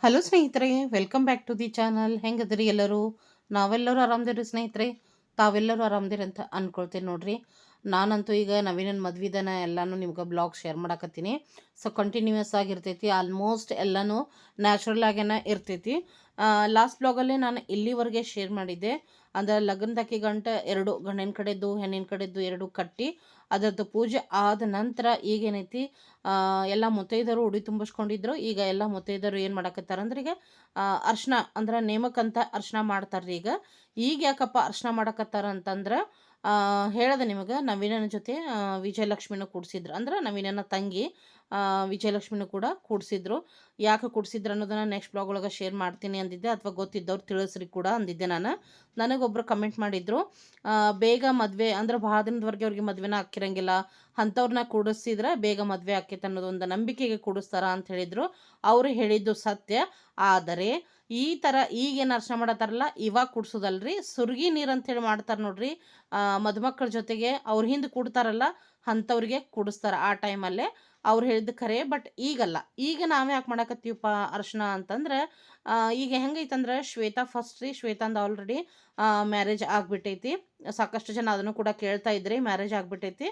Hello ಸ್ನೇಹಿತರೆ, welcome back to the channel. ಹೆಂಗದ್ರಿ ಎಲ್ಲರೂ? ನಾವೆಲ್ಲರೂ ಆರಾಮದಿರಿ ಸ್ನೇಹಿತರೆ. ತಾವೆಲ್ಲರೂ ಆರಾಮದಿರಿ ಅಂತ ಅನ್ಕೊಳ್ತೀನಿ ನೋಡ್ರಿ. ನಾನಂತೂ ಈಗ ನವೀನನ ಮದ್ವಿದನ ಎಲ್ಲಾನು ನಿಮ್ಗೆ ಬ್ಲಾಗ್ ಶೇರ್ ಮಾಡಕತ್ತೀನಿ. ಸೊ ಕಂಟಿನ್ಯೂಯಸ್ ಆಗಿರ್ತೈತಿ. ಆಲ್ಮೋಸ್ಟ್ ಎಲ್ಲನೂ ನ್ಯಾಚುರಲ್ ಆಗೇನ ಇರ್ತೈತಿ. ಲಾಸ್ಟ್ ಬ್ಲಾಗಲ್ಲೇ ನಾನು ಇಲ್ಲಿವರೆಗೆ ಶೇರ್ ಮಾಡಿದ್ದೆ. ಅಂದ್ರೆ ಲಗ್ನದಾಕಿ ಎರಡು ಗಂಡಿನ ಕಡೆದ್ದು ಹೆಣ್ಣಿನ ಕಡೆದ್ದು ಎರಡು ಕಟ್ಟಿ ಅದರದ್ದು ಪೂಜೆ ಆದ ನಂತರ ಈಗೇನೈತಿ, ಎಲ್ಲ ಮುತ್ತೈದರು ಉಡಿ ತುಂಬಿಸ್ಕೊಂಡಿದ್ರು. ಈಗ ಎಲ್ಲ ಮುತ್ತೈದರು ಏನು ಮಾಡಕತ್ತಾರ ಅಂದ್ರೆ ಈಗ ಅರ್ಶನ ಅಂದ್ರೆ ನೇಮಕ್ಕಂತ ಅರ್ಶನ ಮಾಡ್ತಾರ್ರಿ. ಈಗ ಯಾಕಪ್ಪ ಅರ್ಶನ ಮಾಡಕತ್ತಾರ ಅಂತಂದ್ರೆ ಹೇಳ್ದೆ ನಿಮಗೆ, ನವೀನನ ಜೊತೆ ವಿಜಯಲಕ್ಷ್ಮಿನೂ ಕೂಡಿಸಿದ್ರು. ಅಂದ್ರೆ ನವೀನನ ತಂಗಿ ವಿಜಯಲಕ್ಷ್ಮಿನೂ ಕೂಡ ಕೂಡಿಸಿದ್ರು. ಯಾಕೆ ಕೂಡಿಸಿದ್ರು ಅನ್ನೋದನ್ನ ನೆಕ್ಸ್ಟ್ ಬ್ಲಾಗ್ ಒಳಗೆ ಶೇರ್ ಮಾಡ್ತೀನಿ ಅಂದಿದ್ದೆ, ಅಥವಾ ಗೊತ್ತಿದ್ದವ್ರು ತಿಳಿಸ್ರಿ ಕೂಡ ಅಂದಿದ್ದೆ ನಾನು. ನನಗೊಬ್ಬರು ಕಮೆಂಟ್ ಮಾಡಿದ್ರು, ಬೇಗ ಮದುವೆ ಅಂದ್ರೆ ಭಾಳ ದಿನದವರೆಗೆ ಅವ್ರಿಗೆ ಮದುವೆನ ಹಾಕಿರಂಗಿಲ್ಲ, ಅಂಥವ್ರನ್ನ ಕೂಡಿಸಿದ್ರೆ ಬೇಗ ಮದುವೆ ಆಕೈತೆ ಅನ್ನೋದೊಂದು ನಂಬಿಕೆಗೆ ಕೂಡಿಸ್ತಾರ ಅಂತ ಹೇಳಿದರು. ಅವರು ಹೇಳಿದ್ದು ಸತ್ಯ. ಆದರೆ ಈ ಥರ ಈಗೇನು ಅರ್ಶನ ಮಾಡತ್ತಾರಲ್ಲ, ಇವಾಗ ಕೂಡ್ಸೋದಲ್ರಿ, ಸುರ್ಗಿ ನೀರು ಅಂತೇಳಿ ಮಾಡ್ತಾರೆ ನೋಡ್ರಿ. ಮದುಮಕ್ಕಳ ಜೊತೆಗೆ ಅವ್ರ ಹಿಂದೆ ಕೂಡ್ತಾರಲ್ಲ, ಅಂಥವ್ರಿಗೆ ಕೂಡಿಸ್ತಾರೆ ಆ ಟೈಮಲ್ಲೇ. ಅವ್ರು ಹೇಳಿದ್ದು ಖರೆ. ಬಟ್ ಈಗಲ್ಲ. ಈಗ ನಾವು ಯಾಕೆ ಮಾಡಕತ್ತೀವಪ್ಪ ಅರ್ಶನ ಅಂತಂದ್ರೆ, ಈಗ ಹೆಂಗೈತಂದ್ರೆ ಶ್ವೇತಾ ಫಸ್ಟ್ ರೀ. ಶ್ವೇತಾಂದ ಆಲ್ರೆಡಿ ಮ್ಯಾರೇಜ್ ಆಗಿಬಿಟ್ಟೈತಿ. ಸಾಕಷ್ಟು ಜನ ಅದನ್ನು ಕೂಡ ಕೇಳ್ತಾ ಇದ್ರಿ, ಮ್ಯಾರೇಜ್ ಆಗಿಬಿಟ್ಟೈತಿ.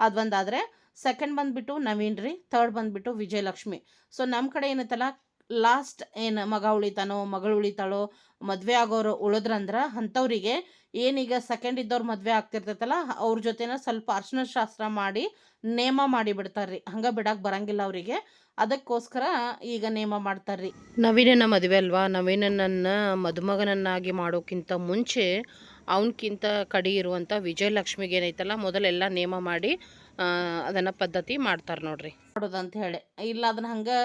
ಅದೊಂದಾದರೆ ಸೆಕೆಂಡ್ ಬಂದುಬಿಟ್ಟು ನವೀನ್ ರೀ, ಥರ್ಡ್ ಬಂದುಬಿಟ್ಟು ವಿಜಯಲಕ್ಷ್ಮಿ. ಸೊ ನಮ್ಮ ಕಡೆ ಏನೈತಲ್ಲ, ಲಾಸ್ಟ್ ಏನು ಮಗ ಉಳಿತಾನೋ ಮಗಳು ಉಳಿತಾಳೋ ಮದುವೆ ಆಗೋರು ಉಳಿದ್ರಂದ್ರೆ ಅಂಥವ್ರಿಗೆ ಏನೀಗ ಸೆಕೆಂಡ್ ಇದ್ದವ್ರು ಮದುವೆ ಆಗ್ತಿರ್ತೈತಲ್ಲ, ಅವ್ರ ಜೊತೆನ ಸ್ವಲ್ಪ ಅರ್ಶಿನ ಶಾಸ್ತ್ರ ಮಾಡಿ ನೇಮ ಮಾಡಿ ಬಿಡ್ತಾರ್ರಿ. ಹಂಗೆ ಬಿಡಕ್ಕೆ ಬರಂಗಿಲ್ಲ ಅವರಿಗೆ. ಅದಕ್ಕೋಸ್ಕರ ಈಗ ನೇಮ ಮಾಡ್ತಾರ್ರಿ. ನವೀನನ ಮದುವೆ ಅಲ್ವಾ, ನವೀನನನ್ನು ಮದುಮಗನನ್ನಾಗಿ ಮಾಡೋಕ್ಕಿಂತ ಮುಂಚೆ ಅವನಕ್ಕಿಂತ ಕಡಿ ಇರುವಂಥ ವಿಜಯಲಕ್ಷ್ಮಿಗೆ ಏನೈತಲ್ಲ ಮೊದಲೆಲ್ಲ ನೇಮ ಮಾಡಿ ಅದನ್ನು ಪದ್ಧತಿ ಮಾಡ್ತಾರೆ ನೋಡ್ರಿ. ಮಾಡೋದಂತ ಹೇಳಿ ಇಲ್ಲ, ಅದನ್ನ ಹಂಗೆ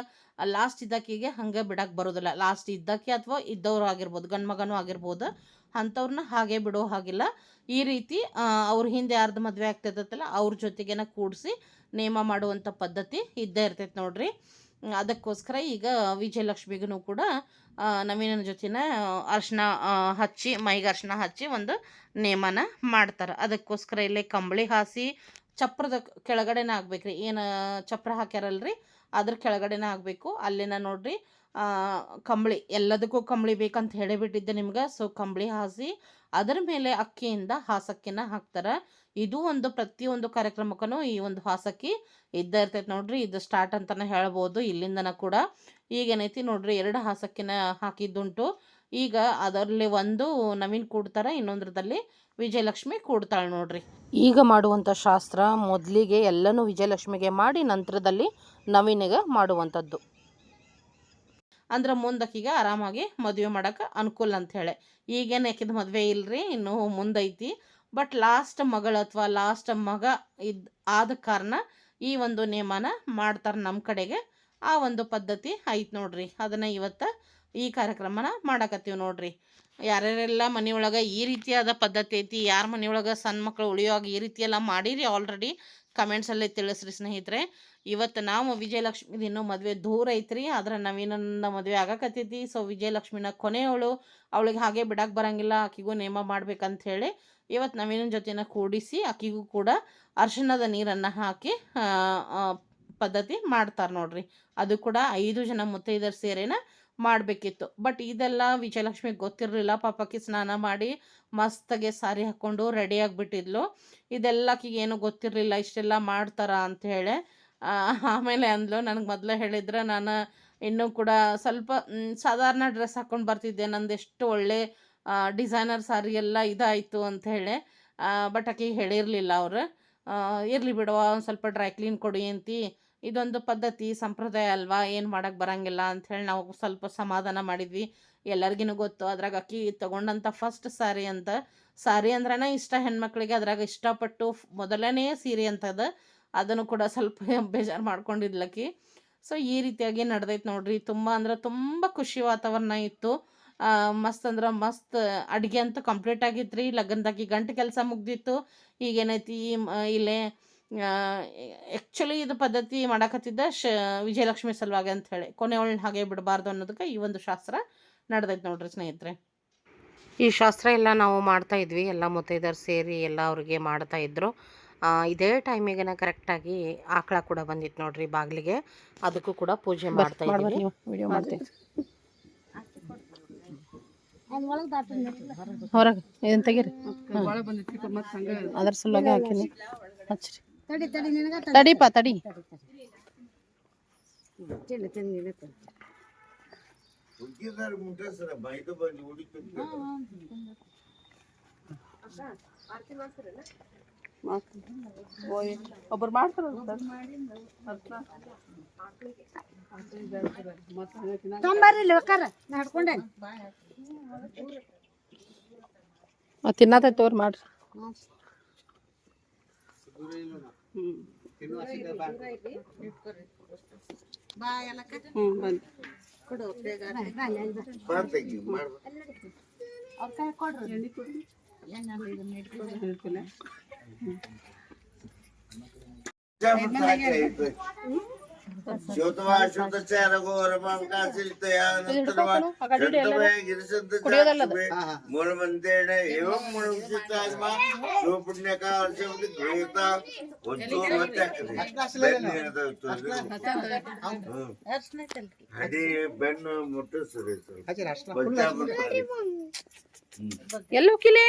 ಲಾಸ್ಟ್ ಇದ್ದಕ್ಕಿಗೆ ಹಂಗೆ ಬಿಡಕ್ಕೆ ಬರೋದಿಲ್ಲ. ಲಾಸ್ಟ್ ಇದ್ದಕ್ಕೆ ಅಥವಾ ಇದ್ದವ್ರು ಆಗಿರ್ಬೋದು, ಗಂಡು ಮಗನೂ ಆಗಿರ್ಬೋದು, ಅಂಥವ್ರನ್ನ ಹಾಗೆ ಬಿಡೋ ಹಾಗಿಲ್ಲ. ಈ ರೀತಿ ಅವ್ರ ಹಿಂದೆ ಯಾರ್ದು ಮದುವೆ ಆಗ್ತಿರ್ತೈತಲ್ಲ ಅವ್ರ ಜೊತೆಗೇನ ಕೂಡಿಸಿ ನೇಮ ಮಾಡುವಂಥ ಪದ್ಧತಿ ಇದ್ದೇ ಇರ್ತೈತೆ ನೋಡ್ರಿ. ಅದಕ್ಕೋಸ್ಕರ ಈಗ ವಿಜಯಲಕ್ಷ್ಮಿಗೂ ಕೂಡ ನವೀನನ ಜೊತೆನ ಅರ್ಶಿನ ಹಚ್ಚಿ, ಮೈಗೆ ಅರ್ಶಿನ ಹಚ್ಚಿ ಒಂದು ನೇಮನ ಮಾಡ್ತಾರೆ. ಅದಕ್ಕೋಸ್ಕರ ಇಲ್ಲೇ ಕಂಬಳಿ ಹಾಸಿ ಚಪ್ರದ ಕೆಳಗಡೆನೇ ಆಗ್ಬೇಕು ರೀ. ಏನು ಚಪ್ರ ಹಾಕ್ಯಾರಲ್ರಿ ಅದ್ರ ಕೆಳಗಡೆನೇ ಆಗಬೇಕು. ಅಲ್ಲೇನ ನೋಡ್ರಿ ಕಂಬಳಿ, ಎಲ್ಲದಕ್ಕೂ ಕಂಬಳಿ ಬೇಕಂತ ಹೇಳಿಬಿಟ್ಟಿದ್ದೆ ನಿಮ್ಗೆ. ಸೊ ಕಂಬಳಿ ಹಾಸಿ ಅದರ ಮೇಲೆ ಅಕ್ಕಿಯಿಂದ ಹಾಸಕ್ಕಿನ ಹಾಕ್ತಾರೆ. ಇದು ಒಂದು ಪ್ರತಿಯೊಂದು ಕಾರ್ಯಕ್ರಮಕ್ಕೂ ಈ ಒಂದು ಹಾಸಕ್ಕಿ ಇದ್ದೇ ಇರ್ತೈತೆ ನೋಡ್ರಿ. ಇದು ಸ್ಟಾರ್ಟ್ ಅಂತಲೇ ಹೇಳ್ಬೋದು ಇಲ್ಲಿಂದನ ಕೂಡ. ಈಗೇನೈತಿ ನೋಡ್ರಿ, ಎರಡು ಹಾಸಕ್ಕಿನ ಹಾಕಿದ್ದುಂಟು. ಈಗ ಅದರಲ್ಲಿ ಒಂದು ನವೀನ್ ಕೂಡ್ತಾರೆ, ಇನ್ನೊಂದರದಲ್ಲಿ ವಿಜಯಲಕ್ಷ್ಮಿ ಕೂಡ್ತಾಳೆ ನೋಡ್ರಿ. ಈಗ ಮಾಡುವಂಥ ಶಾಸ್ತ್ರ ಮೊದಲಿಗೆ ಎಲ್ಲನೂ ವಿಜಯಲಕ್ಷ್ಮಿಗೆ ಮಾಡಿ ನಂತರದಲ್ಲಿ ನವೀನಿಗೆ ಮಾಡುವಂಥದ್ದು. ಅಂದ್ರೆ ಮುಂದಕ್ಕೀಗ ಆರಾಮಾಗಿ ಮದುವೆ ಮಾಡೋಕೆ ಅನುಕೂಲ ಅಂತ ಹೇಳಿ. ಈಗೇನು ಯಾಕಿದ ಮದುವೆ ಇಲ್ಲರಿ, ಇನ್ನೂ ಮುಂದೈತಿ. ಬಟ್ ಲಾಸ್ಟ್ ಮಗಳು ಅಥವಾ ಲಾಸ್ಟ್ ಮಗ ಆದ ಕಾರಣ ಈ ಒಂದು ನೇಮನ ಮಾಡ್ತಾರೆ ನಮ್ಮ ಕಡೆಗೆ. ಆ ಒಂದು ಪದ್ಧತಿ ಐತೆ ನೋಡ್ರಿ. ಅದನ್ನು ಇವತ್ತು ಈ ಕಾರ್ಯಕ್ರಮನ ಮಾಡಕತ್ತೀವಿ ನೋಡ್ರಿ. ಯಾರ್ಯಾರೆಲ್ಲ ಮನೆಯೊಳಗೆ ಈ ರೀತಿಯಾದ ಪದ್ಧತಿ ಐತಿ, ಯಾರ ಮನೆಯೊಳಗೆ ಸಣ್ಣ ಮಕ್ಕಳು ಉಳಿಯುವಾಗ ಈ ರೀತಿಯೆಲ್ಲ ಮಾಡಿರಿ ಆಲ್ರೆಡಿ ಕಮೆಂಟ್ಸಲ್ಲಿ ತಿಳಿಸ್ರಿ ಸ್ನೇಹಿತರೆ. ಇವತ್ತು ನಾವು ವಿಜಯಲಕ್ಷ್ಮಿದು ಇನ್ನೂ ಮದುವೆ ದೂರ ಐತ್ರಿ, ಆದ್ರೆ ನವೀನನ್ನ ಮದುವೆ ಆಗಕತ್ತೈತಿ. ಸೊ ವಿಜಯಲಕ್ಷ್ಮಿನ ಕೊನೆಯವಳು, ಅವಳಿಗೆ ಹಾಗೆ ಬಿಡಕ್ಕೆ ಬರಂಗಿಲ್ಲ, ಆಕಿಗೂ ನೇಮ ಮಾಡ್ಬೇಕಂತ ಹೇಳಿ ಇವತ್ತು ನವೀನನ ಜೊತೆನ ಕೂಡಿಸಿ ಆಕಿಗೂ ಕೂಡ ಅರ್ಶಿಣದ ನೀರನ್ನು ಹಾಕಿ ಪದ್ಧತಿ ಮಾಡ್ತಾರೆ ನೋಡ್ರಿ. ಅದು ಕೂಡ 5 ಜನ ಮುತ್ತೈದೆಯರು ಸೇರೇನ ಮಾಡಬೇಕಿತ್ತು. ಬಟ್ ಇದೆಲ್ಲ ವಿಜಯಲಕ್ಷ್ಮಿಗೆ ಗೊತ್ತಿರಲಿಲ್ಲ. ಪಾಪಕ್ಕೆ ಸ್ನಾನ ಮಾಡಿ ಮಸ್ತಾಗೆ ಸಾರಿ ಹಾಕ್ಕೊಂಡು ರೆಡಿ ಆಗಿಬಿಟ್ಟಿದ್ಲು. ಇದೆಲ್ಲಕ್ಕಿಗೆ ಏನೂ ಗೊತ್ತಿರಲಿಲ್ಲ ಇಷ್ಟೆಲ್ಲ ಮಾಡ್ತಾರ ಅಂಥೇಳಿ. ಆಮೇಲೆ ಅಂದ್ಲು, ನನಗೆ ಮೊದಲೇ ಹೇಳಿದ್ರೆ ನಾನು ಇನ್ನೂ ಕೂಡ ಸ್ವಲ್ಪ ಸಾಧಾರಣ ಡ್ರೆಸ್ ಹಾಕ್ಕೊಂಡು ಬರ್ತಿದ್ದೆ, ನಂದು ಎಷ್ಟು ಒಳ್ಳೆ ಡಿಸೈನರ್ ಸಾರಿ ಎಲ್ಲ ಇದಾಯಿತು ಅಂಥೇಳಿ. ಬಟ್ ಆಕೆಗೆ ಹೇಳಿರಲಿಲ್ಲ ಅವರು. ಇರಲಿ ಬಿಡುವ, ಒಂದು ಸ್ವಲ್ಪ ಡ್ರೈ ಕ್ಲೀನ್ ಕೊಡಿ ಅಂತಿ, ಇದೊಂದು ಪದ್ಧತಿ ಸಂಪ್ರದಾಯ ಅಲ್ವಾ, ಏನು ಮಾಡೋಕ್ಕೆ ಬರೋಂಗಿಲ್ಲ ಅಂಥೇಳಿ ನಾವು ಸ್ವಲ್ಪ ಸಮಾಧಾನ ಮಾಡಿದ್ವಿ. ಎಲ್ಲರಿಗೂ ಗೊತ್ತು ಅದ್ರಾಗ ಅಕ್ಕಿ ತೊಗೊಂಡಂಥ ಫಸ್ಟ್ ಸಾರಿ ಅಂತ. ಸಾರಿ ಅಂದ್ರೇ ಇಷ್ಟ ಹೆಣ್ಮಕ್ಳಿಗೆ, ಅದ್ರಾಗ ಇಷ್ಟಪಟ್ಟು ಮೊದಲನೇ ಸೀರೆ ಅಂತದ. ಅದನ್ನು ಕೂಡ ಸ್ವಲ್ಪ ಬೇಜಾರು ಮಾಡ್ಕೊಂಡಿದ್ಲಕ್ಕಿ. ಸೊ ಈ ರೀತಿಯಾಗಿ ನಡೆದೈತೆ ನೋಡ್ರಿ. ತುಂಬ ಅಂದ್ರೆ ತುಂಬ ಖುಷಿ ವಾತಾವರಣ ಇತ್ತು. ಮಸ್ತ್ ಅಂದ್ರೆ ಮಸ್ತ್ ಅಡುಗೆ ಅಂತೂ ಕಂಪ್ಲೀಟ್ ಆಗಿತ್ತು ರೀ. ಲಗ್ನದಾಗಿ ಗಂಟು ಕೆಲಸ ಮುಗ್ದಿತ್ತು. ಈಗೇನೈತಿ ಇಲ್ಲೇ ಆ್ಯಕ್ಚುಲಿ ಇದು ಪದ್ಧತಿ ಮಾಡಕತ್ತಿದ್ದ ವಿಜಯಲಕ್ಷ್ಮಿ ಸಲುವಾಗಿ ಅಂತ ಹೇಳಿ, ಕೊನೆಯವಳನ್ನ ಹಾಗೆ ಬಿಡಬಾರ್ದು ಅನ್ನೋದಕ್ಕೆ ಈ ಒಂದು ಶಾಸ್ತ್ರ ನಡೆದೈತೆ ನೋಡ್ರಿ ಸ್ನೇಹಿತರೆ. ಈ ಶಾಸ್ತ್ರ ಎಲ್ಲ ನಾವು ಮಾಡ್ತಾಯಿದ್ವಿ, ಎಲ್ಲ ಮುತ್ತೈದೆಯರು ಸೇರಿ ಎಲ್ಲ ಅವ್ರಿಗೆ ಮಾಡ್ತಾಯಿದ್ರು. ಇದೇ ಟೈಮಿಗೆ ಕರೆಕ್ಟಾಗಿ ಆಕಳ ಕೂಡ ಬಂದಿತ್ತು ನೋಡ್ರಿ ಬಾಗಿಲಿಗೆ. ಅದಕ್ಕೂ ಕೂಡ ಪೂಜೆ ಮಾಡ್ತಾ ಇದ್ದೀವಿ. ವಿಡಿಯೋ ಮಾಡ್ತೀವಿ ಹೊರಗೆ ಇದನ್ನು ತೆಗೀರಿ. ಅದ್ರ ಸಲುವಾಗಿ ಹಾಕಿನಿ. ಹಚ್ಚ್ರಿ. ತಡಿಪ್ಪ ತಡಿ. ಒಬ್ಬರು ಮಾಡ್ತಾರ ತಿನ್ನತೈತಿ ತೋರ್ ಮಾಡ್ರಿ. ಎಲ್ಲ ಹೋಗಿಲೆ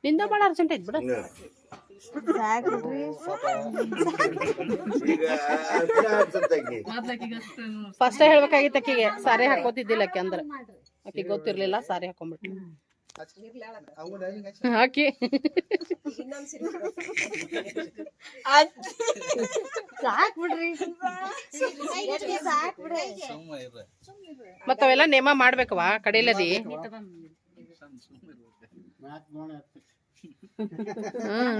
ನಿಂದ ಭಾಳ ಅರ್ಜೆಂಟ್ ಐತಿ ಬಿಡ. ಫಸ್ಟ್ ಹೇಳ್ಬೇಕಾಗಿತ್ತು ಅಕ್ಕಿಗೆ. ಸಾರಿ ಹಾಕೋತಿದ್ದಿಲ್ಲ ಅಕ್ಕಿ ಅಂದ್ರೆ ಅಕ್ಕಿ ಗೊತ್ತಿರ್ಲಿಲ್ಲ. ಸಾರಿ ಹಾಕೊಂಡ್ಬಿಟ್ಟು ಹಾಕಿ ಮತ್ತವೆಲ್ಲ ನೇಮ ಮಾಡ್ಬೇಕವಾ ಕಡೆಯಲ್ಲದಿ.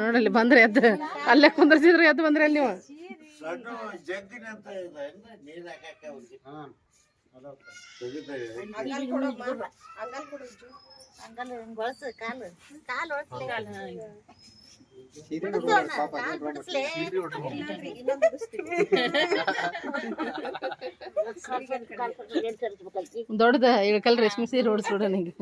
ನೋಡಲ್ಲಿ ಬಂದ್ರೆ ಎದ್ದು ಅಲ್ಲೇ ಕುಂದ್ರಸಿದ್ರೆ ಎದ್ದು ಬಂದ್ರೆ ಅಲ್ಲಿ ನೀವು ದೊಡ್ಡದ ಇಳ್ಕಲ್ ರೇಷ್ಮೆ ಸೀರೆ ಓಡಿಸ್ಬಿಡ ನಿಂಗೆ.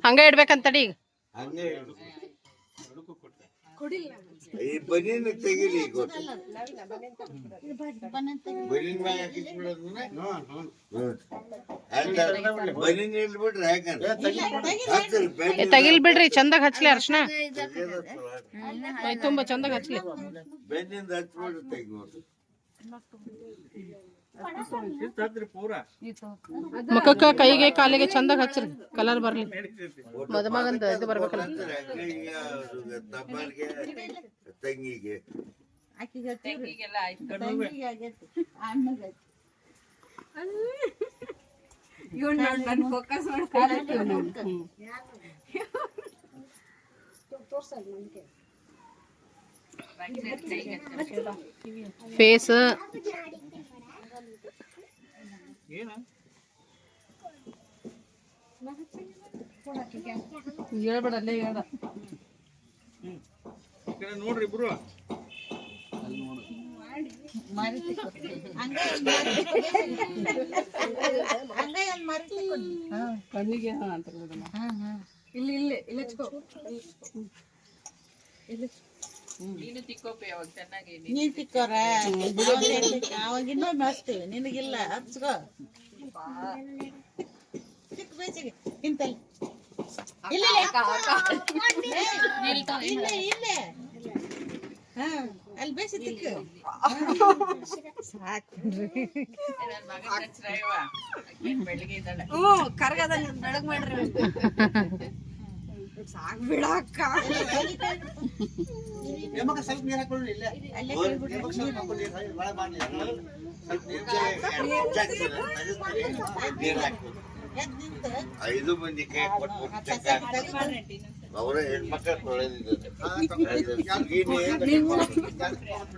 ಹಂಗ ಇಡ್ಬೇಕಂತಡಿ. ಬನೀನ್ ತೆಗಿಲಿ ತೆಗಿಲ್ ಬಿಡ್ರಿ. ಚಂದಾಗ ಹಚ್ಲಿ ಅರ್ಶನ ಮೈ ತುಂಬ ಚಂದಾಗ ಹಚ್ಲಿ. ಬೆನ್ನಿಂದ ಹಚ್ಬಿಡ್ರಿ ತೆಗಿ. ಮುಖಕ್ಕ ಕೈಗೆ ಕಾಲಿಗೆ ಚಂದಾಗ ಹಚ್ಚ್ರಿ. ಕಲರ್ ಬರ್ಲಿ. ಮದುಮಗಂದ ಇದು ಬರ್ಬೇಕಲ್ಲ. ತಂಗಿಗೆ ಫೇಸ್ ಹೇಳ್ಬೇಡ ಅಲ್ಲೇ ಹೇಳ. ನೋಡ್ರಿ ಇಬ್ರು ಕಣ್ಣಿಗೆ ಇಲ್ಲಿ ಇಲ್ಲಿ ಇಲ್ಲಿ ನೀನು ತಿಕ್ಕೋಪಿ ಅವಾಗ ಚೆನ್ನಾಗಿ ನೀನ್ ತಿಕ್ಕೋರ ಅವಾಗ ಇನ್ನೊಮ್ಮೆ ಹಚ್ತೀವಿ. ನಿನಗಿಲ್ಲ ಹಚ್ಕೋ. ತಿಕ್ ಬೇಸಿಗೆ ಇಂತಲ್ಲಿ ಇಲ್ಲ ಇಲ್ಲೇ ಅಲ್ಲಿ ಬೇಸಿ ತಿಕ್ಕು. ಬೆಳಿಗ್ಗೆ ಇದ್ದಾಳೆ. ಕರ್ಗದ ಬೆಳಗ್ ಮಾಡ್ರಿ. ಸ್ವಲ್ಪ ನೀರು ಹಾಕೊಳ್ಳಿ ಇಲ್ಲ ಸ್ವಲ್ಪ ಹಾಕೊಳ್ಳಿ ಭಾಳ ಮಾಡಿ ನೀರ್ ಹಾಕಿ 5 ಮಂದಿ ಕೈ ಕೊಟ್ಬಿಟ್ಟು ಅವರ ಹೆಣ್ಮಕ್ಳ ತೊಳೆದಿದ್ದಾರೆ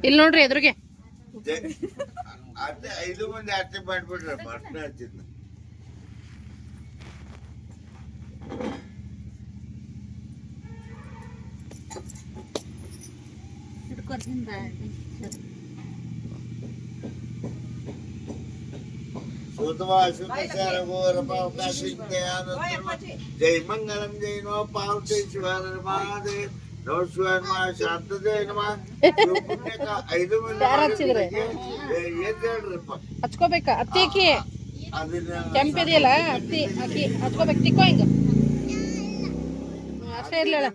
ಇಲ್ಲಿ ನೋಡ್ರಿ ಎದುರಿಗೆ ಅತ್ತೆ 5 ಮಂದಿ ಅರ್ಥ ಮಾಡ್ಬಿಟ್ರೆ ಅರ್ಥ ಹಚ್ಚಿದ್ನ ಜೈ ಮಂಗಲಂ ಜೈ ನೋ ಪಾರ್ವತಿ ಶಿವಾನಂದೇ ನಮಸ್ಕಾರ ಶಾಂತದೇ ನಮ 5 ಮಂದಿ ಯಾರ್ ಹಚ್ಚಿದ್ರಿ? ಏನ್ ಹೇಳ್ರಪ್ಪ ಹಚ್ಕೋಬೇಕ ಅತ್ತಿ ಅಕ್ಕಿ ಅದನ್ನ ಕೆಂಪಿದೆಯಲ್ಲ ಅತ್ತಿ ಅಕ್ಕಿ ಹಚ್ಕೋಬೇಕು ತಿಕ್ಕೋ ಹಿಂಗ ಅಷ್ಟೇ ಇರ್ಲಿಲ್ಲ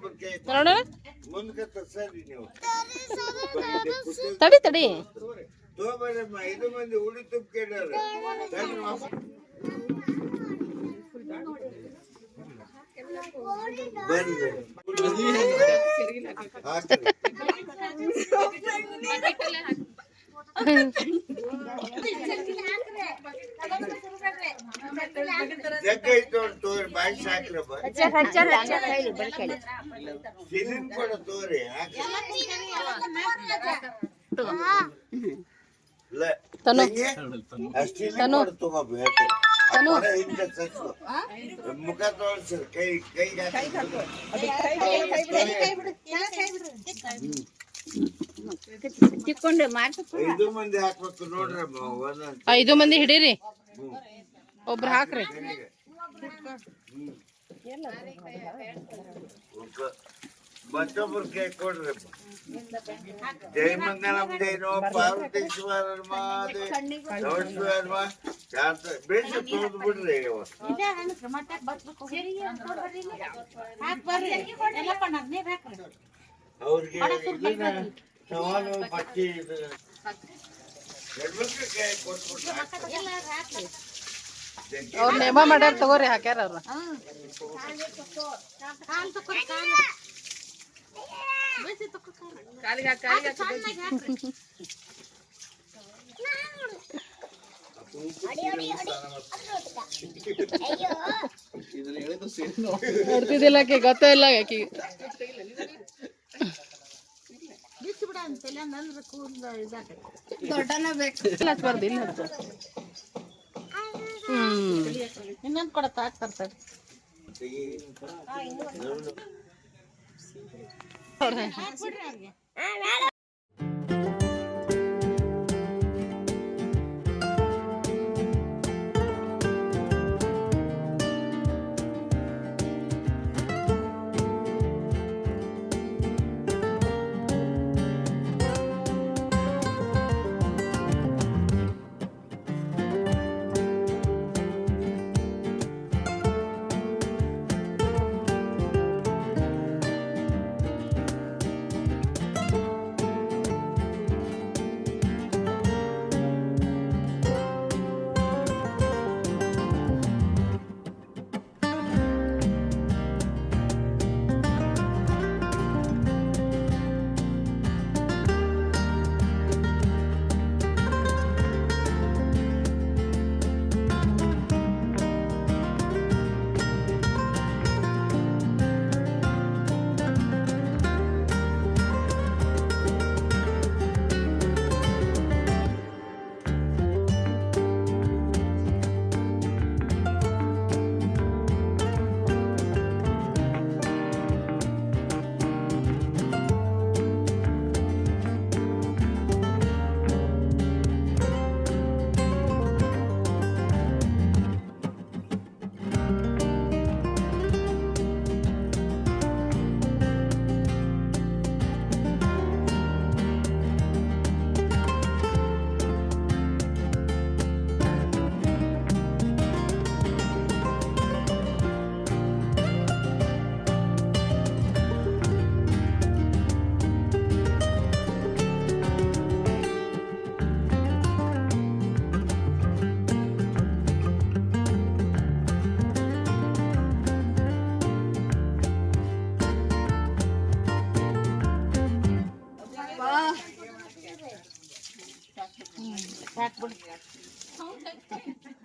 ನೋಡೋಣ ಮುಂದಕ್ಕೆ ತರ್ಸರಿ ನೀವು ತಡಿ ತಡಿ ತೋಬರಮ್ಮ 5 ಮಂದಿ ಉಳಿ ತುಂಬ್ಕೊಂಡಾರ ಬರ್ರಿ ಹಾಕ್ರಿ ಜಗ್ಗ ಐತೆ ನೋಡಿ ತೋರಿ ಬಾಯಿ ಸಾಕ್ರಪ್ಪ ಸಿಲಿನ್ ಕೊಡ ತೋರಿ ಹಾಕಿ ತನು ಅಷ್ಟಿಲ್ಲ ತನು. ತಗೋಬೇಕು ತನು. ಹಿಂದೆ ಸಚ್ಚು ಮುಖ ತೋರಿಸ್ರಿ ಕೈ ತಿಕ್ಕೊಂಡು ಮಾರ್ಕ 5 ಮಂದಿ ಹಾಕ್ಬೇಕು ನೋಡ್ರಿ ಒಂದೊಂದ್ 5 ಮಂದಿ ಹಿಡೀರಿ ಒಬ್ರು ಹಾಕ್ರಿ ಮತ್ತೊಬ್ರು ಕೈ ಕೊಡ್ರಿ ಜೈ ಮಂಗಲಂ ಜೈ ನೋ ಪಾರ್ವತಿ ಶಿವಾನಂದೇ ನಮಸ್ಕಾರ ಶಾಂತ ಬೇಸ ತೋದ್ ಬಿಡ್ರಿ ಅವ್ರಿಗೆ ಇದನ್ನ ಸವಾಲು ಬಟ್ಟೆ ಇದು ಹೆಣ್ಮಕ್ಳು ಕೈ ಕೊಟ್ಬಿಟ್ರೆ ಅವ್ರ ನೇಮ ಮಾಡ್ಯಾರ ತಗೋರಿ ಹಾಕ್ಯಾರ ಅವ್ರ ಕಾಲಿಗೆ ಹಾಕಿ ನೋಡ್ತಿದ್ದಿಲ್ಲ ಆಕಿ ಗೊತ್ತೇ ಇಲ್ಲ ಆಕಿ ಹಚ್ಬಾರ್ದು ಇಲ್ಲಿ ಹಚ್ಚು ಇನ್ನೊಂದು ಕೊಡತ್ತ ಹಾಕ್ತಾರೆ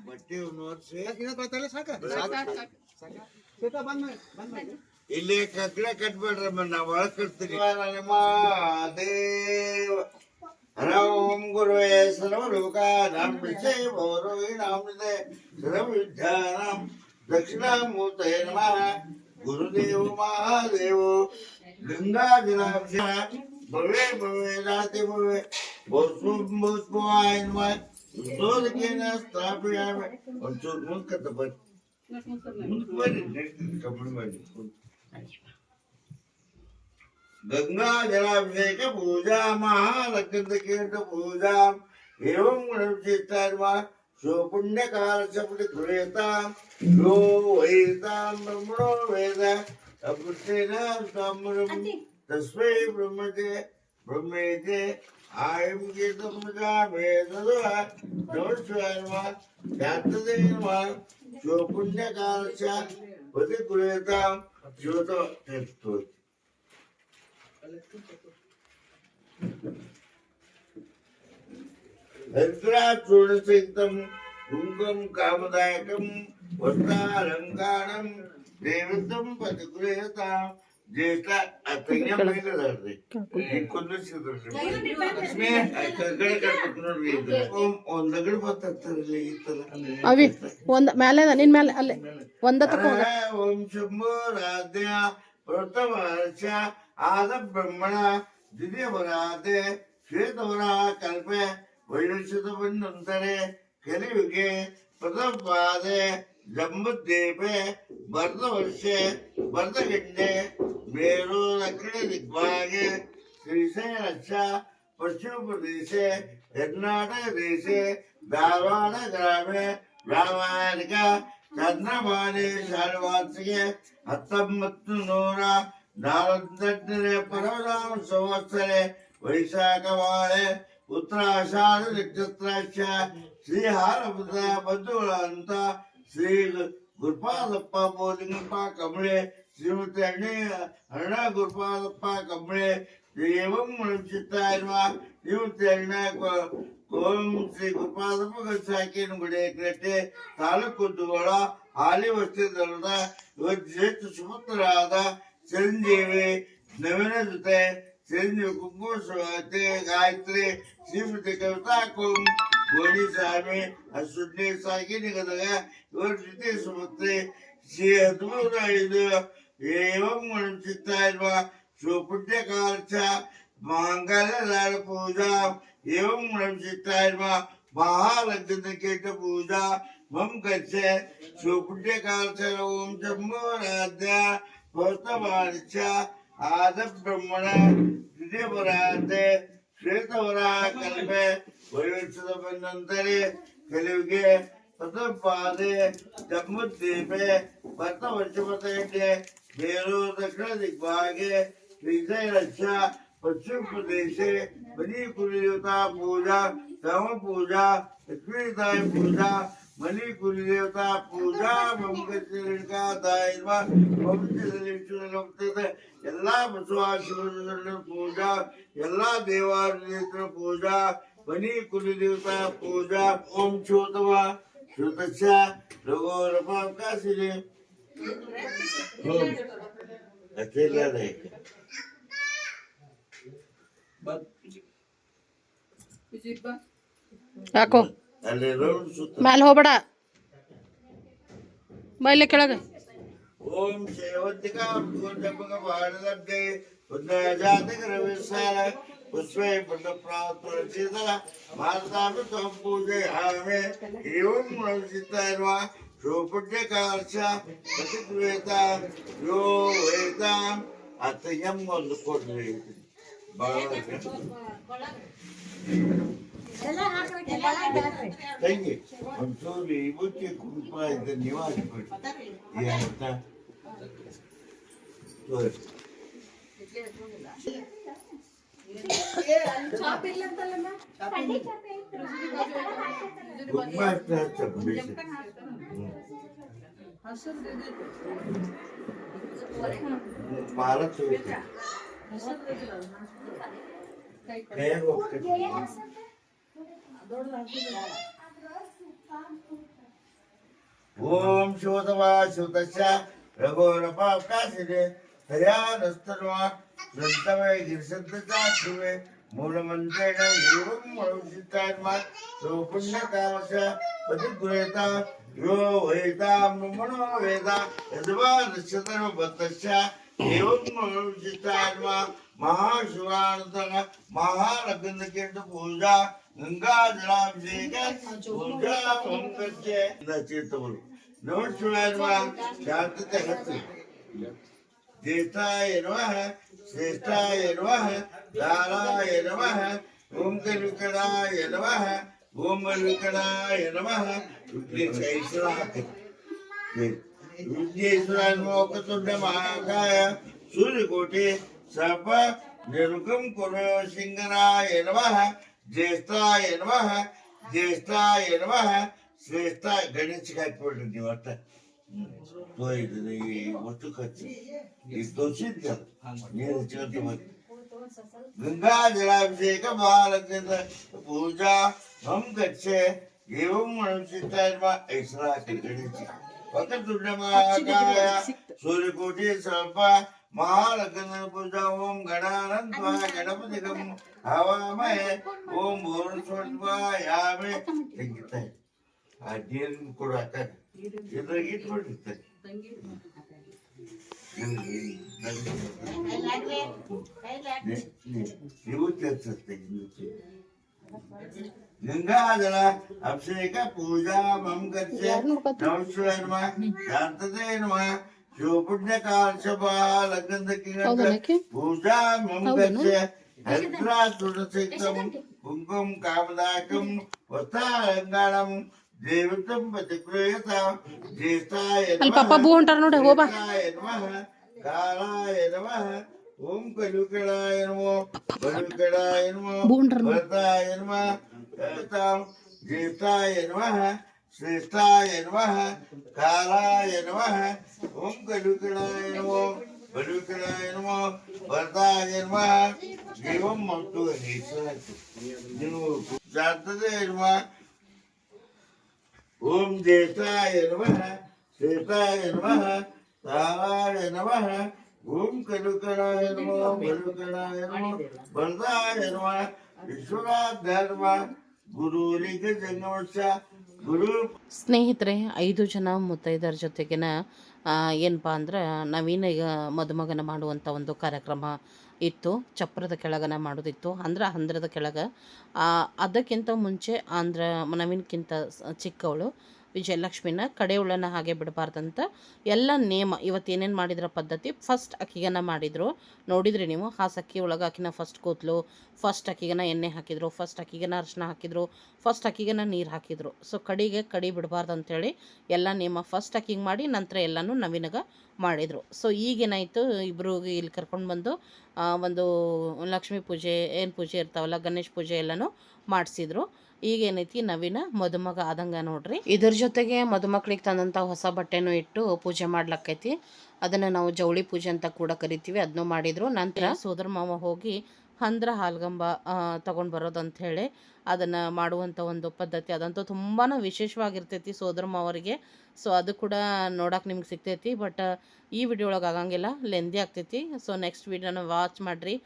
ಬಟ್ಟೆ ನೋಡ್ಸಿ ಇನ್ನೊಂದ್ ಕೊಡ್ತಾರಲ್ಲ ಸಾಕ ಸೀತಾ ಬಂದ್ ಇಲ್ಲಿ ಕಗ್ಳ ಕಟ್ಬೇಡ್ರಮ್ಮ ನಾವ್ ಒಳಗ್ ಕಟ್ತೀವಿ ದೇವ ಓಂ ಗುರುವೇ ಸರ್ವಲೋಕಾನಾಂ ವಿಜಯ ಭೌರವೀಣಾಮಿದೆ ಸರ್ವವಿದ್ಯಾನಾಂ ದಕ್ಷಿಣಾಮೂರ್ತಯೇ ನಮಃ ಗುರುದೇವ ಮಹಾದೇವೋ ಗಂಗಾಜಲಾಭಿಷೇಕ ಭವೇ ಭವೇ ನಾತಿ ಭವೇ ಭೂಸ್ವಾಯ ನಮಃ ಉದ್ಯೋಗೇನ ಸ್ಥಾಪಯಾಮಿ ಒಂಚೂರು ಮುಂದ್ಕತ್ತ ಬರ್ರಿ ಮುಂದಕ್ಕೆ ಬರ್ರಿ ಕಂಪ್ಲೀಟ್ ಮಾಡಿ गंगा जलाभिषेक पूजा महालक्ष्मीकीर्त पूजा एवं गणचित्तार्वा स्वपुण्यकाल शब्द गृहता यो वेदां ब्रह्मणो वेद अपुष्टेन सामरं तस्मै ब्रह्मते ब्रह्मेते आयं कीर्तं जामे तदुः नमस्कारवा जातदेवा स्वपुण्यकाल शब्द गृहता ज्योतो तेस्तु हरिद्राचूर्णसहितं कुङ्कुमं कामदायकं वस्त्रालङ्कारं देवतं पतिगृहतां ज्येष्ठ अत्यंत महिलादार्थे ಲಕ್ಷ್ಮಿ ಕಗ್ಗಡ ಕಟ್ಬೇಕು ನೋಡ್ರಿ ಒಂದಗಡೆ ಬರ್ತಾರಲ್ಲಿ ಅವಿ ಒಂದ್ ಮೇಲೆ ನಿನ್ ಮೇಲೆ ಅಲ್ಲೇ ಒಂದ ತಕೋ ಓಂ ಶಂಭೋ ರಾಧ್ಯ ಪ್ರಥಮರ್ಷ ಆದ ಬ್ರಹ್ಮಣ ದ್ವಿತೀಯವರಾದೆ ಶ್ವೇತವರ ಕಲ್ಪೆ ವೈವರ್ಷದ ಬಂದಂತರೆ ಕಲಿಯುಗೆ ಪ್ರಥಮಪಾದೆ ಜಂಬುದ್ವೀಪೆ ಭರತವರ್ಷೆ ಭರತಗಂಡೆ ಮೇರು ದಕ್ಷಿಣ ದಿಗ್ಭಾಗೆ ಶ್ರೀಶೈಲಕ್ಷ ಪಶ್ಚಿಮ ಪ್ರದೇಶೆ ಕರ್ನಾಟಕ ದೇಶೆ ಧಾರವಾಡ ಗ್ರಾಮೆ ವ್ಯಾವಹಾರಿಕ ಚಂದ್ರಮಾನೆ ಶಾಲವಾಸಿಗೆ 1948 ಪರವನಾಮ ಸಂವತ್ಸರೆ ವೈಶಾಖವಾಳೆ ಉತ್ತರಾಷಾಢ ನಕ್ಷತ್ರಾಕ್ಷ ಶ್ರೀಹಾರಪುರ ಬಂಧುಗಳಂತ ಶ್ರೀ ಗುರುಪಾದಪ್ಪ ಬೋಲಿಂಗಪ್ಪ ಕಂಬಳೆ ಶ್ರೀಮತಿ ಅಣ್ಣ ಗುರುಪಾದಪ್ಪ ಕಂಬಳೆ ದೇವಂ ಚಿತ್ತ ಇರುವ ಶ್ರೀಮತಿ ಅಣ್ಣ ಕೋಂ ಶ್ರೀ ಗುರುಪಾದಪ್ಪ ಸಾಕಿನ ಗುಡಿ ಕಟ್ಟೆ ತಾಲೂಕು ಕುದ್ದುಗೋಳ ಹಾಲಿ ವಸ್ತಿದಲ್ಲದ ಜ್ಯೇಷ್ಠ ಸುಪುತ್ರರಾದ ಚಿರಂಜೀವಿ ನವೀನ ಜೊತೆ ಚಿರಂಜೀವಿ ಕುಂಕುಮತೆ ಗಾಯತ್ರಿ ಶ್ರೀಮತಿ ಕವಿತಾ ಕೋಂ ಗೋಣಿಸ್ವಾಮಿ ಅಶ್ವನಿ ಸಾಕಿನ ಗದಗ ಇವರ ಜೊತೆ ಸುಪುತ್ರಿ ಶ್ರೀ 13 ಏವಂ ಚಿತ್ತ ಇರುವ ಸುಪುಣ್ಯಕಾಲ ಮಾಂಗಲ್ಯ ಪೂಜಾ एवं चित्तार्वा महालग्नकेट पूजा मम कच्चे सुपुण्यकाल ओम जम्बो राज्य भौतवार्चा आद ब्रह्मण द्वितीयपराधे श्वेतवरा कल्पे वैवत्सद बन्धन्तरे कलियुगे प्रथमपादे जम्बुद्वीपे भरतवर्षपतये मेरु दक्षिण दिग्भागे श्रीशैलक्ष पश्चिम प्रदेशे मणि कुलदेवता पूजा तम पूजा लक्ष्मीदाय पूजा मणि कुलदेवता पूजा मंगलका दायव ಎಲ್ಲಾ ಬಸವಾಶಿವರ ಪೂಜಾ ಎಲ್ಲಾ ದೇವಾಲಯದ ಪೂಜಾ ಮಣಿ ಕುಲದೇವತಾ ಪೂಜಾ ಓಂ ಶ್ರೋತವ ಶ್ರುತಶ್ಚ ರಘೋರಪಾಕಾಶಿನಿ ಓಂ ಅಖಿಲಾದಯ ಯಾಕೋ ಮ್ಯಾಲ ಹೋಗ್ಬೇಡ ಮೇಲೆ ಕೆಳಗೆ ಓಂ ಶೈವಂತಿಕಾ ಜಪಕ ಭಾರತಕ್ಕೆ ಉನ್ನಜಾತಕ ರವಿಸಾರ ಪುಷ್ಪೇ ಪುಣ್ಯಪ್ರಾಪ್ತುರಚಿತ ಭಾರತಾಪಿ ತ್ವಂ ಪೂಜಯಾಮಿ ಏವಂ ಚಿತ್ತೈರ್ವ ಶೋಪುಣ್ಯಕಾರ್ಚ ಪ್ರತಿಕ್ರಿಯೇತ ಯೋ ವೇದಾಂ ಅತಯಂ ಒಂದು ಕೊಡ್ರಿ ತಂಗಿ ಒಂಚೂರು ಇವಕ್ಕೆ ಕುಂಕುಮ ಇದ್ದ ನೀವು ಹಾಕಿಬಿಡಿ ಏನಂತ ಕುಂಕುಮ ಮಾಲಕ್ ಕೈಯಾಗ ಹೋಗ್ತೈತಿ ಓಂ ಶೋಧವಾ ಶೋತಶ್ಚ ರಘೋರಪಾವಕಾಶಿನೆ ಹರ್ಯಾನಸ್ತನ್ವಾ ಸಂತವೇ ಗಿರಿಸಂತಚಾಕ್ಷುವೆ ಮೂಲಮಂತ್ರೇಣ ಏವಂ ಮನುಷ್ಯತಾನ್ಮ ಸೋ ಪುಣ್ಯಕಾಲಶ ಪತಿಗುರೇತ ಯೋ ವೈತಾಂ ಮನೋ ವೇದ ಯದ್ವಾ ನಶ್ಯತನ ಬತ್ತಶ್ಚ ಏವಂ ಮನುಷ್ಯತಾನ್ಮ ಮಹಾಶಿವಾನಂದನ ಮಹಾಲಗ್ನಕ್ಕೆಂದು ಪೂಜಾ ಗಂಗಾ ಜಲಾಭಿಷೇಕ ಪೂಜಾ ಮಂಗಲ್ಯ ಚೇತವರು ನಮಃ ಶಿವಾಯ ಶಾಂತತೆ ಹತ್ತು ज्येष्ठाय नमः श्रेष्ठाय नमः कालाय नमः ओम कलिकणाय नमः ओम मल्लिकणाय नमः विघ्नेश्वराय मोकतुंड महाकाय सूर्यकोटि सर्प निर्मुखं कुरु सिंहनाय नमः ज्येष्ठाय नमः ज्येष्ठाय नमः श्रेष्ठाय गणेश का ನೀವು ಅರ್ಥ वस्तू खर्ची दोषित गंगा जलाभिषेक महालग्न पूजा हम गच्छे एवं मनुष्य ऐसा गणेश वक्रतुंड महाकाय सूर्यकोटि सर्प महालग्न पूजा ओम गणानंद गणपति हवामहे ओम भूर्स्वयामे ಅದೇನು ಕೂಡ ಇದ್ರಾಗ ಇಟ್ಬಿಟ್ಟಿರ್ತಾರೆ ನೀವು ತಿಳಿಸುತ್ತೆ ಗಂಗಾಜಲ ಅಭಿಷೇಕ ಪೂಜಾ ಮಂಗಲ್ಯ ನಮಸ್ಕಾರ ಶಾಂತತೆ ನಮಃ ಶಿವಪುಣ್ಯಕಾಲ ಲಗ್ನಕ್ಕೆ ಪೂಜಾ ಮಂಗಲ್ಯ ಹರಿದ್ರಾ ತುಳಸಿಕಂ ಕುಂಕುಮ ಕಾಮದಾಕಂ ವಸ್ತಾಲಂಕಾರಂ ದೇವತಂ ಪತಿಕ್ರಿಯತ ಜ್ಯೇಷ್ಠಾಯ ಅಲ್ಲಿ ಪಪ್ಪ ಬೂ ಹೊಂಟಾರ ನೋಡಿ ಹೋಗ ಬಾ ಕಾಲಾಯ ನಮಃ ಓಂ ಕಲುಕಳಾಯ ನಮೋ ಬಲುಕಳಾಯ ನಮೋ ಭರತಾಯ ನಮಃ ಜ್ಯೇಷ್ಠಾಯ ನಮಃ ಶ್ರೇಷ್ಠಾಯ ನಮಃ ಕಾಲಾಯ ನಮಃ ಓಂ ಕಲುಕಳಾಯ ನಮೋ ಬಲುಕಳಾಯ ನಮೋ ಭರತಾಯ ನಮಃ ಜೀವಂ ಮತ್ತು ನೀವು ಶಾಂತತೆ ನಮಃ ओम ज्येष्ठाय नमः श्रेष्ठाय नमः कालाय नमः ओम कलुकणाय नमः बलुकणाय नमः वरदाय नमः विश्वनाथाय नमः गुरुलिंग जंगमस्य गुरु ಸ್ನೇಹಿತರೆ 5 ಜನ ಮುತ್ತೈದರ ಜೊತೆಗಿನ ಏನಪ್ಪ ಅಂದ್ರೆ ನವೀನ ಈಗ ಮದುಮಗನ ಮಾಡುವಂಥ ಒಂದು ಕಾರ್ಯಕ್ರಮ ಇತ್ತು. ಚಪ್ರದ ಕೆಳಗನ ಮಾಡೋದಿತ್ತು ಅಂದ್ರೆ ಹಂದ್ರದ ಕೆಳಗೆ. ಅದಕ್ಕಿಂತ ಮುಂಚೆ ಅಂದ್ರೆ ನವೀನ್ಕಿಂತ ಚಿಕ್ಕವಳು ವಿಜಯಲಕ್ಷ್ಮಿನ ಕಡೆಯವಳನ್ನ ಹಾಗೆ ಬಿಡಬಾರ್ದಂತ ಎಲ್ಲ ನೇಮ ಇವತ್ತು ಏನೇನು ಮಾಡಿದ್ರ ಪದ್ಧತಿ ಫಸ್ಟ್ ಅಕ್ಕಿಗನ ಮಾಡಿದರು. ನೋಡಿದ್ರಿ ನೀವು ಹಾಸಕ್ಕಿ ಒಳಗೆ ಅಕ್ಕಿನ ಫಸ್ಟ್ ಕೂತ್ಲು, ಫಸ್ಟ್ ಅಕ್ಕಿಗನ ಎಣ್ಣೆ ಹಾಕಿದ್ರು, ಫಸ್ಟ್ ಅಕ್ಕಿಗನ ಅರಿಶಿನ ಹಾಕಿದ್ರು, ಫಸ್ಟ್ ಅಕ್ಕಿಗನ ನೀರು ಹಾಕಿದ್ರು. ಸೊ ಕಡಿ ಬಿಡಬಾರ್ದು ಅಂಥೇಳಿ ಎಲ್ಲ ನೇಮ ಫಸ್ಟ್ ಅಕ್ಕಿಗೆ ಮಾಡಿ ನಂತರ ಎಲ್ಲನೂ ನವೀನಗ ಮಾಡಿದರು. ಸೊ ಈಗೇನಾಯಿತು, ಇಬ್ಬರು ಇಲ್ಲಿ ಕರ್ಕೊಂಡು ಬಂದು ಒಂದು ಲಕ್ಷ್ಮೀ ಪೂಜೆ ಏನು ಪೂಜೆ ಇರ್ತಾವಲ್ಲ ಗಣೇಶ ಪೂಜೆ ಎಲ್ಲನೂ ಮಾಡಿಸಿದ್ರು. ಈಗೇನೈತಿ ನವೀನ ಮದುಮಗ ಆದಂಗ ನೋಡ್ರಿ. ಇದ್ರ ಜೊತೆಗೆ ಮದುಮಕ್ಳಿಗೆ ತಂದಂಥ ಹೊಸ ಬಟ್ಟೆನೂ ಇಟ್ಟು ಪೂಜೆ ಮಾಡ್ಲಕ್ಕೈತಿ. ಅದನ್ನು ನಾವು ಜವಳಿ ಪೂಜೆ ಅಂತ ಕೂಡ ಕರಿತೀವಿ. ಅದನ್ನೂ ಮಾಡಿದ್ರು. ನಂತರ ಸೋದರ ಮಾವ ಹೋಗಿ ಹಂದ್ರ ಹಾಲ್ಗಂಬ ತೊಗೊಂಡು ಬರೋದು ಅಂಥೇಳಿ ಅದನ್ನು ಮಾಡುವಂಥ ಒಂದು ಪದ್ಧತಿ. ಅದಂತೂ ತುಂಬಾ ವಿಶೇಷವಾಗಿರ್ತೈತಿ ಸೋದರ ಮಾವರಿಗೆ. ಸೊ ಅದು ಕೂಡ ನೋಡೋಕೆ ನಿಮ್ಗೆ ಸಿಗ್ತೈತಿ. ಬಟ್ ಈ ವಿಡಿಯೋ ಒಳಗೆ ಆಗಂಗಿಲ್ಲ, ಲೆಂದಿ ಆಗ್ತೈತಿ. ಸೊ ನೆಕ್ಸ್ಟ್ ವಿಡಿಯೋನ ವಾಚ್ ಮಾಡಿರಿ,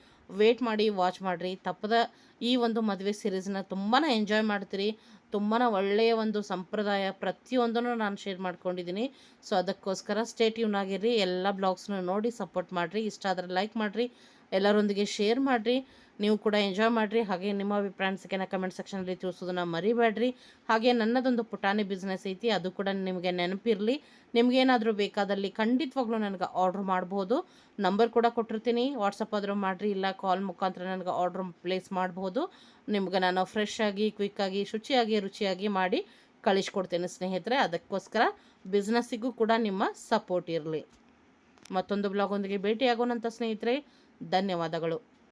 ವೇಟ್ ಮಾಡಿ ವಾಚ್ ಮಾಡಿರಿ. ತಪ್ಪದ ಈ ಒಂದು ಮದುವೆ ಸೀರೀಸ್ನ ತುಂಬಾ ಎಂಜಾಯ್ ಮಾಡ್ತೀರಿ. ತುಂಬಾ ಒಳ್ಳೆಯ ಒಂದು ಸಂಪ್ರದಾಯ ಪ್ರತಿಯೊಂದನ್ನು ನಾನು ಶೇರ್ ಮಾಡ್ಕೊಂಡಿದ್ದೀನಿ. ಸೊ ಅದಕ್ಕೋಸ್ಕರ ಸ್ಟೇ ಟ್ಯೂನ್ ಆಗಿರ್ರಿ. ಎಲ್ಲ ಬ್ಲಾಗ್ಸ್ನ ನೋಡಿ ಸಪೋರ್ಟ್ ಮಾಡಿರಿ. ಇಷ್ಟ ಆದರೆ ಲೈಕ್ ಮಾಡಿರಿ, ಎಲ್ಲರೊಂದಿಗೆ ಶೇರ್ ಮಾಡಿರಿ. ನೀವು ಕೂಡ ಎಂಜಾಯ್ ಮಾಡಿರಿ. ಹಾಗೆ ನಿಮ್ಮ ಅಭಿಪ್ರಾಯ ಕಮೆಂಟ್ ಸೆಕ್ಷನಲ್ಲಿ ತಿಳಿಸೋದನ್ನ ಮರಿಬೇಡ್ರಿ. ಹಾಗೆ ನನ್ನದೊಂದು ಪುಟಾಣಿ ಬಿಸ್ನೆಸ್ ಐತಿ, ಅದು ಕೂಡ ನಿಮಗೆ ನೆನಪಿರಲಿ. ನಿಮಗೇನಾದರೂ ಬೇಕಾದಲ್ಲಿ ಖಂಡಿತವಾಗ್ಲೂ ನನಗೆ ಆರ್ಡ್ರ್ ಮಾಡ್ಬೋದು. ನಂಬರ್ ಕೂಡ ಕೊಟ್ಟಿರ್ತೀನಿ, ವಾಟ್ಸಪ್ ಆದರೂ ಮಾಡಿರಿ, ಇಲ್ಲ ಕಾಲ್ ಮುಖಾಂತರ ನನಗೆ ಆರ್ಡ್ರ್ ಪ್ಲೇಸ್ ಮಾಡ್ಬೋದು. ನಿಮ್ಗೆ ನಾನು ಫ್ರೆಶ್ ಆಗಿ ಕ್ವಿಕ್ಕಾಗಿ ಶುಚಿಯಾಗಿ ರುಚಿಯಾಗಿ ಮಾಡಿ ಕಳಿಸ್ಕೊಡ್ತೇನೆ ಸ್ನೇಹಿತರೆ. ಅದಕ್ಕೋಸ್ಕರ ಬಿಸ್ನೆಸ್ಸಿಗೂ ಕೂಡ ನಿಮ್ಮ ಸಪೋರ್ಟ್ ಇರಲಿ. ಮತ್ತೊಂದು ಬ್ಲಾಗ್ ಒಂದಿಗೆ ಭೇಟಿಯಾಗೋಣಂತ ಸ್ನೇಹಿತರೆ. ಧನ್ಯವಾದಗಳು.